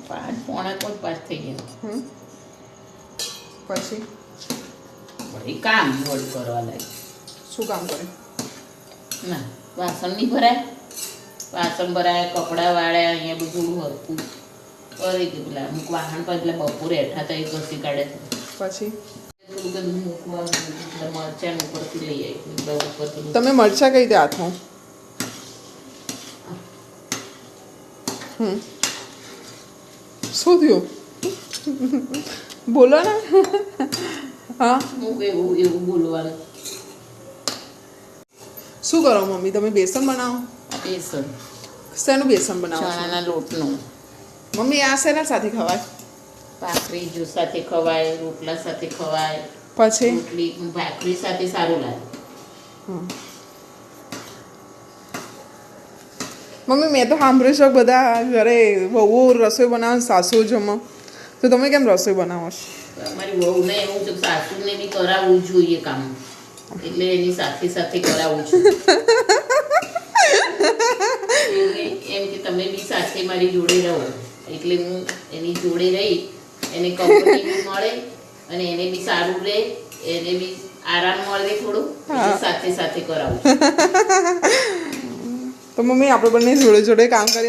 પાંચ પોણા કોઈ પાંચ થઈ ગયા. પછી વળી કામ વળી કરવા લાગે. શું કામ કરે? ના વાસણ નહીં ભરાય, વાસણ ભરાય, કપડાં વાળ્યા, અહીંયા બધું હરતું કરી દે. પેલા અમુક વાહન પર એટલે બપોરે હેઠા થઈ ઘસી કાઢે. પછી થોડું બધું મૂકવાનું એટલે મરચાં ઉપરથી લઈ આવી ઉપરથી. તમે મરચા કઈ રીતે હાથમાં? શું થયું? બોલો ને. હા હું એવું બોલવાનું. શું કરો મમ્મી? તમે બેસન બનાવો? બેસન, શેનું બેસન બનાવો? ચણાના લોટનું. મમ્મી આ શેના સાથે ખવાય? ભાખરી જ્યુસ સાથે ખવાય, રોટલા સાથે ખવાય, પછી રોટલી ભાખરી સાથે સારું લાગે. મમ્મી મેં તો સાંભળ્યું છે બધા ઘરે બહુ રસોઈ બનાવે, સાસુ જમો, તો તમે કેમ રસોઈ બનાવો છો? અમારી વહુને એવું છે, સાસુને બી કરાવવું જોઈએ કામ, એટલે એની સાથે સાથે કરાવું છું. એમ કે તમે બી સાથે મારી જોડે રહો, એટલે હું એની જોડે રહી, એને કંપની બી મળે અને એને બી સારું રહે, એને બી આરામ મળે થોડું, એટલે સાથે સાથે કરાવું છું. તો મમ્મી આપણે બંને જોડે જોડે કામ કરીએ